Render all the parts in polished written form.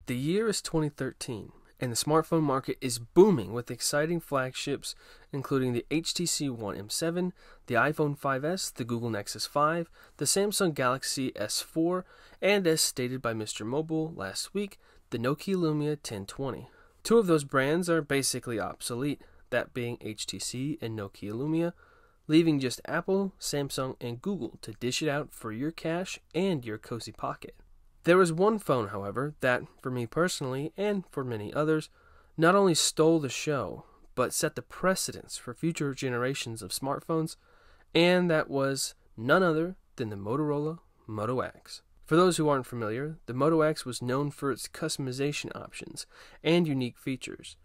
The year is 2013, and the smartphone market is booming with exciting flagships including the HTC One M7, the iPhone 5S, the Google Nexus 5, the Samsung Galaxy S4, and as stated by Mr. Mobile last week, the Nokia Lumia 1020. Two of those brands are basically obsolete, that being HTC and Nokia Lumia, leaving just Apple, Samsung, and Google to dish it out for your cash and your cozy pocket. There was one phone, however, that, for me personally, and for many others, not only stole the show, but set the precedence for future generations of smartphones, and that was none other than the Motorola Moto X. For those who aren't familiar, the Moto X was known for its customization options and unique features.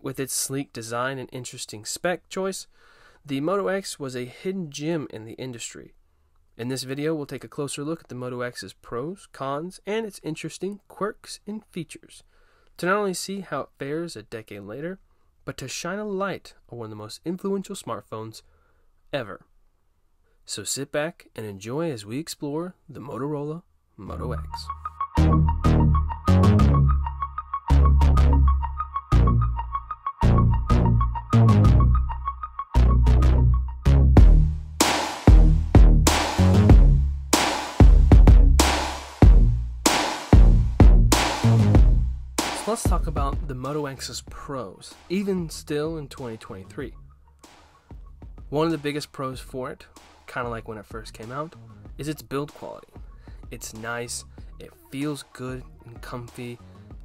With its sleek design and interesting spec choice, the Moto X was a hidden gem in the industry. In this video, we'll take a closer look at the Moto X's pros, cons, and its interesting quirks and features, to not only see how it fares a decade later, but to shine a light on one of the most influential smartphones ever. So sit back and enjoy as we explore the Motorola Moto X. Let's talk about the Moto X's pros, even still in 2023. One of the biggest pros for it, kind of like when it first came out, is its build quality. It's nice, it feels good and comfy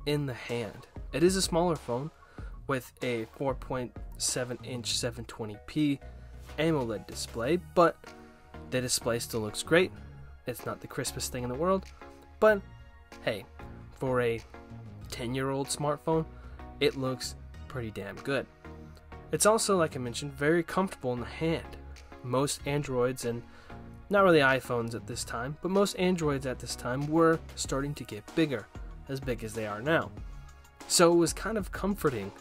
in the hand. It is a smaller phone with a 4.7-inch 720p AMOLED display, but the display still looks great. It's not the crispest thing in the world, but hey, for a 10-year-old smartphone, it looks pretty damn good. It's also, like I mentioned, very comfortable in the hand. Most Androids, and not really iPhones at this time, but most Androids at this time were starting to get bigger, as big as they are now. So it was kind of comforting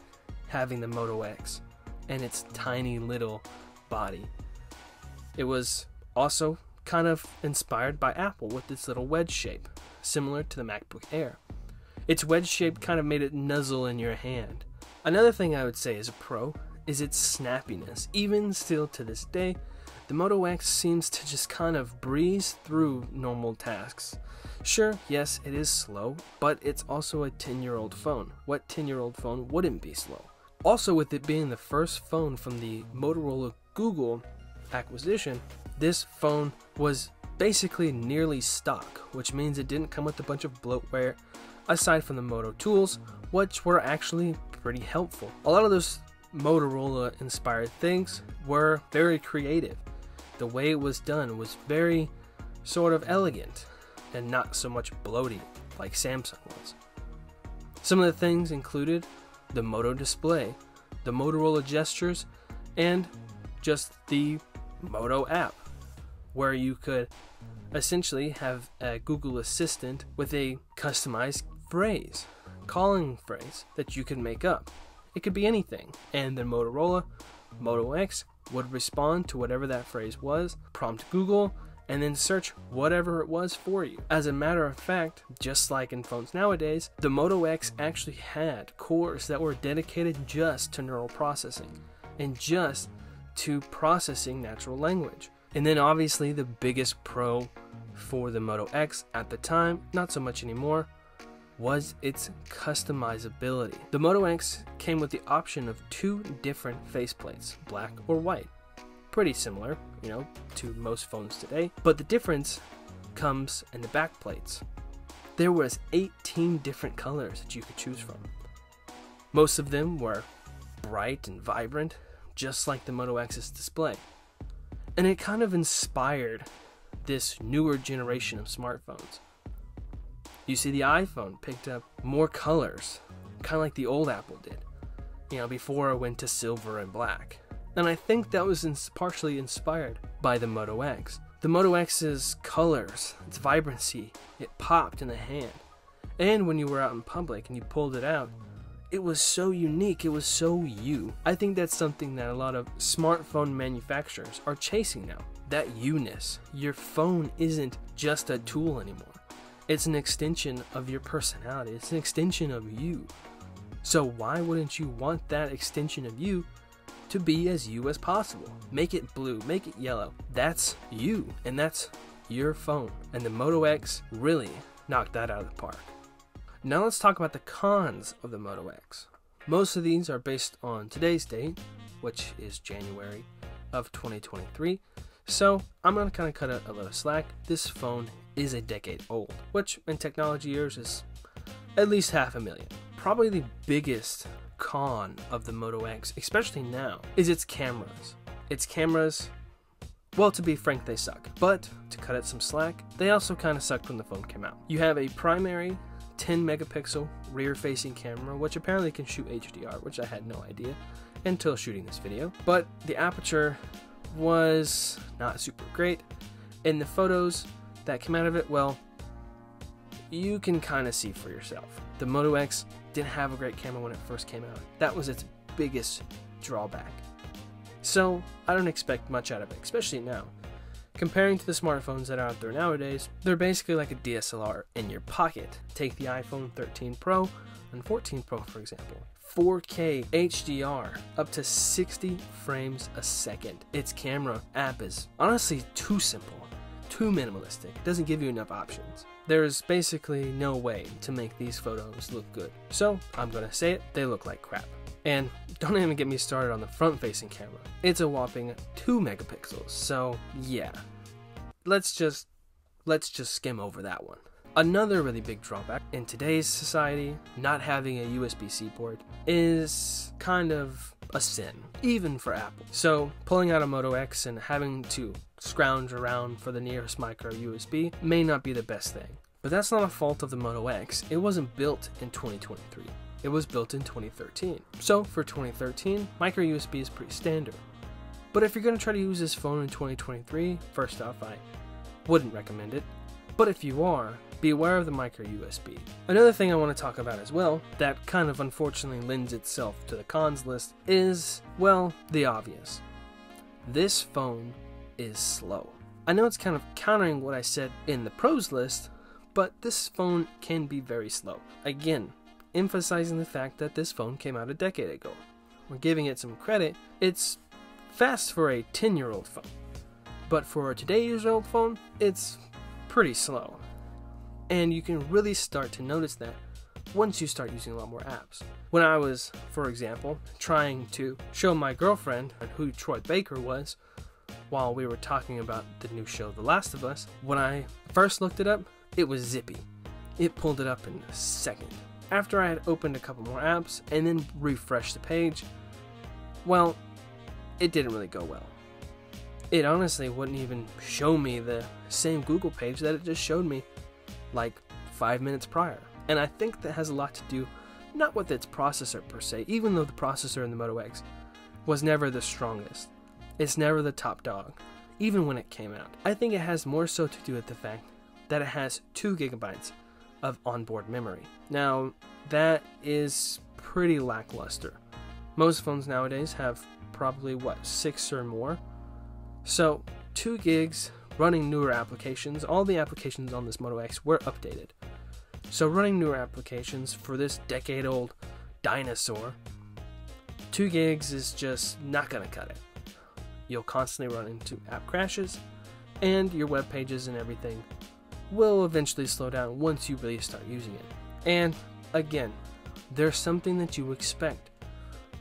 having the Moto X and its tiny little body. It was also kind of inspired by Apple with its little wedge shape, similar to the MacBook Air. Its wedge shape kind of made it nuzzle in your hand. Another thing I would say is a pro is its snappiness. Even still to this day, the Moto X seems to just kind of breeze through normal tasks. Sure, yes, it is slow, but it's also a 10-year-old phone. What 10-year-old phone wouldn't be slow? Also, with it being the first phone from the Motorola Google acquisition, this phone was basically nearly stock, which means it didn't come with a bunch of bloatware, aside from the Moto tools, which were actually pretty helpful. A lot of those Motorola inspired things were very creative. The way it was done was very sort of elegant and not so much bloaty like Samsung was. Some of the things included the Moto display, the Motorola gestures, and just the Moto app, where you could essentially have a Google Assistant with a customized phrase, calling phrase that you could make up. It could be anything, and the Motorola Moto X would respond to whatever that phrase was, prompt Google, and then search whatever it was for you. As a matter of fact, just like in phones nowadays, the Moto X actually had cores that were dedicated just to neural processing and just to processing natural language. And then obviously the biggest pro for the Moto X at the time, not so much anymore, was its customizability. The Moto X came with the option of two different faceplates, black or white. Pretty similar, to most phones today, but the difference comes in the back plates. There was 18 different colors that you could choose from. Most of them were bright and vibrant, just like the Moto X's display. And it kind of inspired this newer generation of smartphones. You see, the iPhone picked up more colors, kind of like the old Apple did, before it went to silver and black. And I think that was partially inspired by the Moto X. The Moto X's colors, its vibrancy, it popped in the hand. And when you were out in public and you pulled it out, it was so unique, it was so you. I think that's something that a lot of smartphone manufacturers are chasing now. That you-ness. Your phone isn't just a tool anymore. It's an extension of your personality. It's an extension of you. So why wouldn't you want that extension of you to be as you as possible? Make it blue, make it yellow. That's you, and that's your phone. And the Moto X really knocked that out of the park. Now let's talk about the cons of the Moto X. Most of these are based on today's date, which is January of 2023. So I'm going to kind of cut a little slack. This phone is a decade old, which in technology years is at least 500,000. Probably the biggest con of the Moto X, especially now, is its cameras. Its cameras, well, to be frank, they suck. But to cut it some slack, they also kind of sucked when the phone came out. You have a primary 10 megapixel rear facing camera, which apparently can shoot HDR, which I had no idea until shooting this video. But the aperture was not super great, and the photos that came out of it, well, you can kind of see for yourself. The Moto X didn't have a great camera when it first came out. That was its biggest drawback. So I don't expect much out of it, especially now. Comparing to the smartphones that are out there nowadays, they're basically like a DSLR in your pocket. Take the iPhone 13 Pro and 14 Pro, for example. 4K HDR, up to 60 frames a second. Its camera app is honestly too simple, too minimalistic. It doesn't give you enough options. There's basically no way to make these photos look good. So I'm gonna say it, they look like crap. And don't even get me started on the front-facing camera. It's a whopping 2 megapixels, so yeah. Let's just skim over that one. Another really big drawback in today's society, not having a USB-C port, is kind of a sin, even for Apple. So pulling out a Moto X and having to scrounge around for the nearest micro USB may not be the best thing. But that's not a fault of the Moto X. It wasn't built in 2023. It was built in 2013. So for 2013, micro USB is pretty standard. But if you're going to try to use this phone in 2023, first off, I wouldn't recommend it. But if you are, be aware of the micro USB. Another thing I want to talk about as well, that kind of unfortunately lends itself to the cons list, is, well, the obvious. This phone is slow. I know it's kind of countering what I said in the pros list, but this phone can be very slow. Again, emphasizing the fact that this phone came out a decade ago. We're giving it some credit. It's fast for a 10-year-old phone, but for a today's-old phone, it's pretty slow. And you can really start to notice that once you start using a lot more apps. When I was, for example, trying to show my girlfriend who Troy Baker was while we were talking about the new show The Last of Us, when I first looked it up, it was zippy. It pulled it up in a second. After I had opened a couple more apps and then refreshed the page, well, it didn't really go well. It honestly wouldn't even show me the same Google page that it just showed me like 5 minutes prior. And I think that has a lot to do not with its processor per se, even though the processor in the Moto X was never the strongest. It's never the top dog, even when it came out. I think it has more so to do with the fact that it has 2 gigabytes of onboard memory. Now, that is pretty lackluster. Most phones nowadays have probably, 6 or more? So, 2 gigs, running newer applications. All the applications on this Moto X were updated. So running newer applications for this decade-old dinosaur, 2 gigs is just not gonna cut it. You'll constantly run into app crashes, and your web pages and everything will eventually slow down once you really start using it. And again, there's something that you expect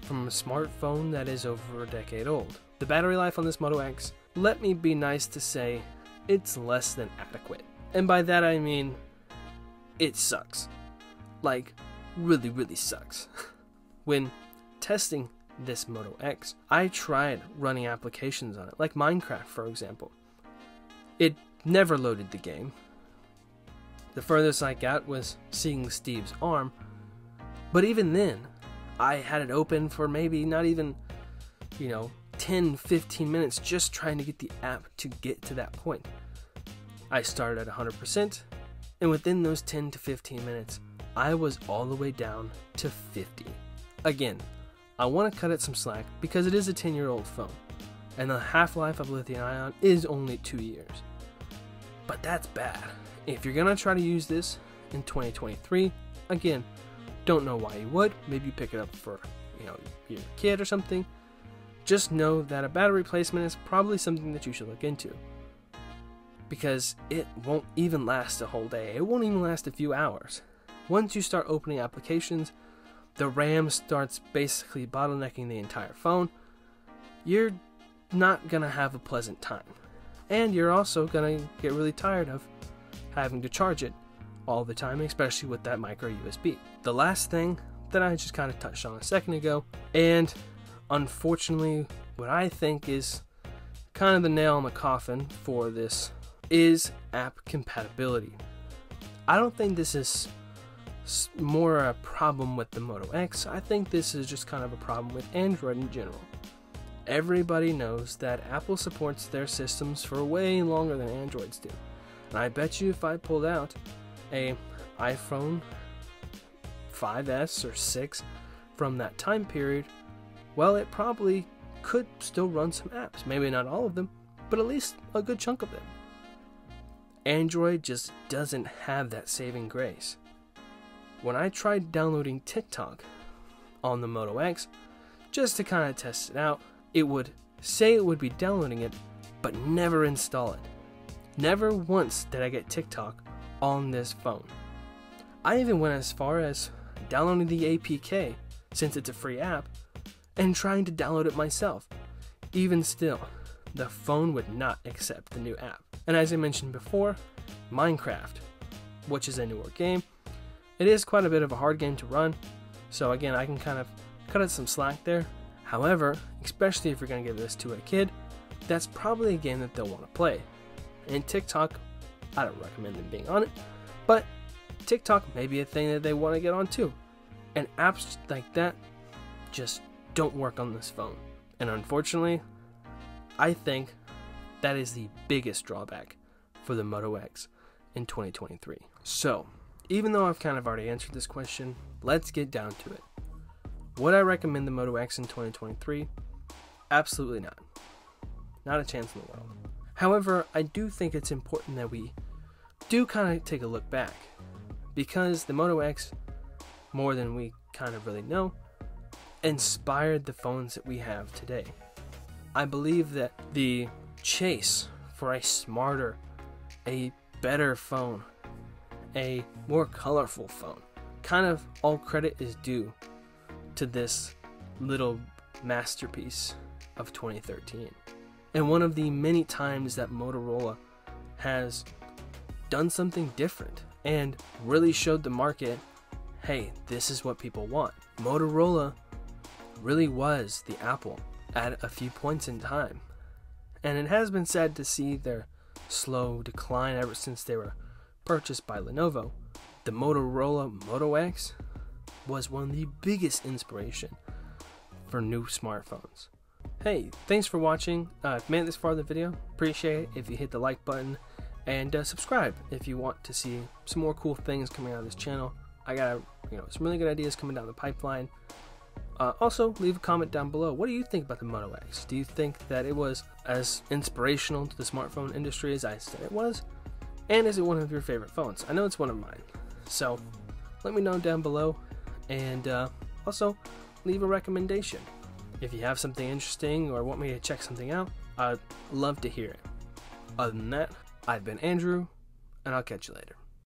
from a smartphone that is over a decade old. The battery life on this Moto X, let me be nice to say, it's less than adequate. And by that I mean, it sucks. Like, really, really sucks. When testing this Moto X, I tried running applications on it, like Minecraft, for example. It never loaded the game. The furthest I got was seeing Steve's arm, but even then, I had it open for maybe not even, 10-15 minutes just trying to get the app to get to that point. I started at 100%, and within those 10 to 15 minutes, I was all the way down to 50. Again, I want to cut it some slack because it is a 10-year-old phone, and the half-life of lithium-ion is only 2 years. But that's bad. If you're gonna try to use this in 2023, again, don't know why you would. Maybe you pick it up for, your kid or something. Just know that a battery replacement is probably something that you should look into, because it won't even last a whole day. It won't even last a few hours. Once you start opening applications, the RAM starts basically bottlenecking the entire phone. You're not gonna have a pleasant time, and you're also gonna get really tired of having to charge it all the time, especially with that micro USB. The last thing that I just kind of touched on a second ago, and unfortunately what I think is kind of the nail in the coffin for this, is app compatibility. I don't think this is more a problem with the Moto X. I think this is just kind of a problem with Android in general. Everybody knows that Apple supports their systems for way longer than Androids do. And I bet you if I pulled out a iPhone 5S or 6 from that time period, well, it probably could still run some apps. Maybe not all of them, but at least a good chunk of them. Android just doesn't have that saving grace. When I tried downloading TikTok on the Moto X, just to kind of test it out, it would say it would be downloading it, but never install it. Never once did I get TikTok on this phone. I even went as far as downloading the APK, since it's a free app, and trying to download it myself. Even still, the phone would not accept the new app. And as I mentioned before, Minecraft, which is a newer game, it is quite a bit of a hard game to run, so again, I can kind of cut it some slack there. However, especially if you're going to give this to a kid, that's probably a game that they'll want to play. And TikTok, I don't recommend them being on it, but TikTok may be a thing that they want to get on too. And apps like that just don't work on this phone. And unfortunately, I think that is the biggest drawback for the Moto X in 2023. So, even though I've kind of already answered this question, let's get down to it. Would I recommend the Moto X in 2023? Absolutely not. Not a chance in the world. However, I do think it's important that we do kind of take a look back, because the Moto X, more than we kind of really know, inspired the phones that we have today. I believe that the chase for a smarter, a better phone, a more colorful phone, kind of all credit is due to this little masterpiece of 2013. And one of the many times that Motorola has done something different and really showed the market, hey, this is what people want. Motorola really was the Apple at a few points in time. And it has been sad to see their slow decline ever since they were purchased by Lenovo. The Motorola Moto X was one of the biggest inspiration for new smartphones. Hey, thanks for watching. If you made it this far in the video, appreciate it if you hit the like button, and subscribe if you want to see some more cool things coming out of this channel. I got some really good ideas coming down the pipeline. Also, leave a comment down below. What do you think about the Moto X? Do you think that it was as inspirational to the smartphone industry as I said it was? And is it one of your favorite phones? I know it's one of mine. So, let me know down below. And also, leave a recommendation. If you have something interesting or want me to check something out, I'd love to hear it. Other than that, I've been Andrew, and I'll catch you later.